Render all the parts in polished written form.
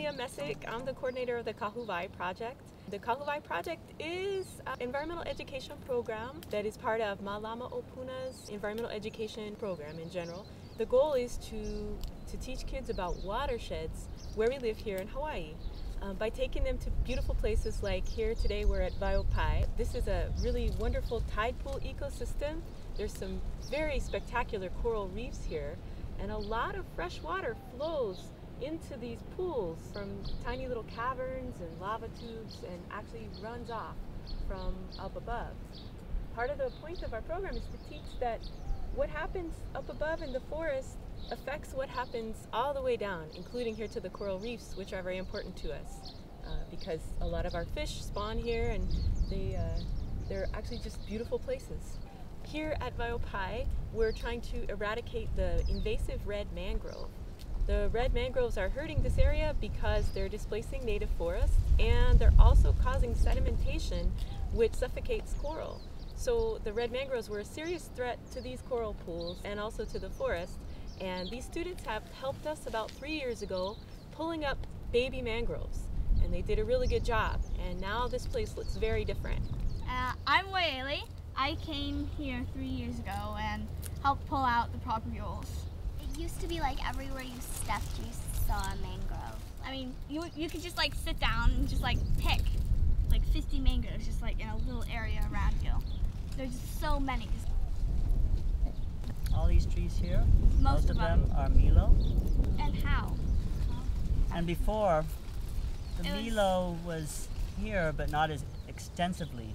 Leah Messick. I'm the coordinator of the Kahu Wai project. The Kahu Wai project is an environmental education program that is part of Malama Opuna's environmental education program in general. The goal is to teach kids about watersheds where we live here in Hawaii. By taking them to beautiful places like here today we're at Wai Opae. This is a really wonderful tide pool ecosystem. There's some very spectacular coral reefs here, and a lot of fresh water flows into these pools from tiny little caverns and lava tubes and actually runs off from up above. Part of the point of our program is to teach that what happens up above in the forest affects what happens all the way down, including here to the coral reefs, which are very important to us because a lot of our fish spawn here, and they're actually just beautiful places. Here at Wai Opae, we're trying to eradicate the invasive red mangrove. The red mangroves are hurting this area because they're displacing native forests, and they're also causing sedimentation, which suffocates coral. So the red mangroves were a serious threat to these coral pools and also to the forest. And these students have helped us about 3 years ago pulling up baby mangroves, and they did a really good job. And now this place looks very different. I'm Wai Opae. I came here 3 years ago and helped pull out the property rules. It used to be like everywhere you stepped you saw a mangrove. I mean, you could just like sit down and just like pick like 50 mangroves just like in a little area around you. There's just so many. All these trees here, most of them are Milo. And how? And before, the Milo was here, but not as extensively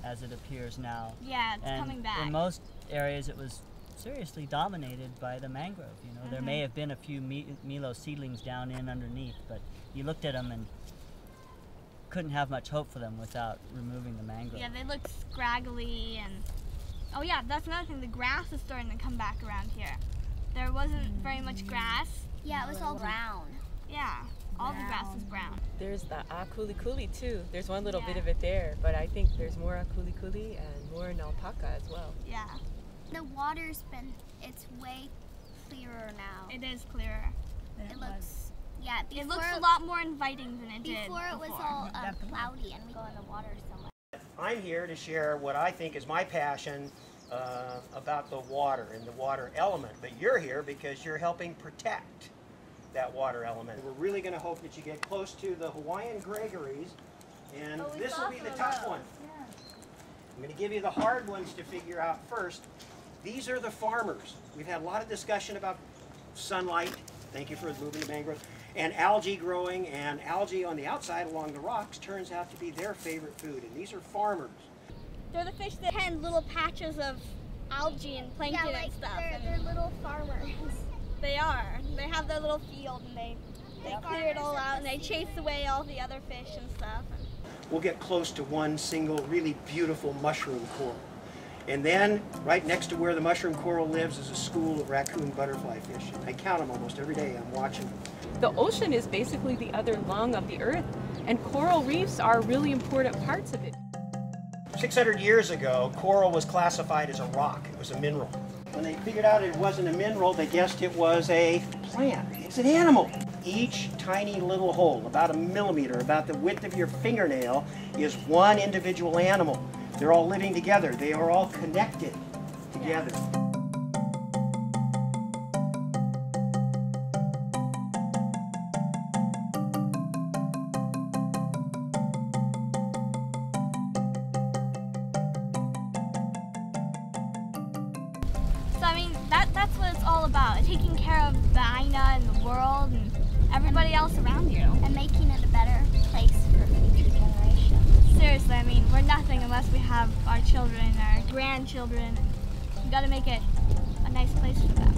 as it appears now. Yeah, it's coming back. In most areas, it was seriously dominated by the mangrove. You know, there may have been a few Milo seedlings down in underneath, but you looked at them and couldn't have much hope for them without removing the mangrove. Yeah, they look scraggly, and oh yeah, that's another thing. The grass is starting to come back around here. There wasn't very much grass. Yeah, it was all brown. Yeah, all the grass is brown. There's the akuli too. There's one little bit of it there, but I think there's more akuli and more naupaka as well. Yeah. The water's it's way clearer now. It is clearer. It looks, yeah. It looks a lot more inviting than it did before. It was all cloudy and we go in the water so much. I'm here to share what I think is my passion about the water and the water element, but you're here because you're helping protect that water element. We're really going to hope that you get close to the Hawaiian Gregories, and this will be the tough one. Yeah. I'm going to give you the hard ones to figure out first. These are the farmers. We've had a lot of discussion about sunlight, thank you for moving the mangroves, and algae growing, and algae on the outside along the rocks turns out to be their favorite food, and these are farmers. They're the fish that had little patches of algae and plankton and stuff. They're little farmers. They are. They have their little field, and they clear it all out, and they chase away all the other fish and stuff. We'll get close to one single really beautiful mushroom coral. And then, right next to where the mushroom coral lives is a school of raccoon butterfly fish. I count them almost every day. I'm watching them. The ocean is basically the other lung of the earth, and coral reefs are really important parts of it. 600 years ago, coral was classified as a rock. It was a mineral. When they figured out it wasn't a mineral, they guessed it was a plant. It's an animal. Each tiny little hole, about 1 millimeter, about the width of your fingernail, is one individual animal. They're all living together. They are all connected together. So I mean, that's what it's all about, taking care of the Aina and the world and everybody else around you. And making it a better place for future generations. Seriously, I mean, we're nothing unless we have our children, our grandchildren. We gotta make it a nice place for them.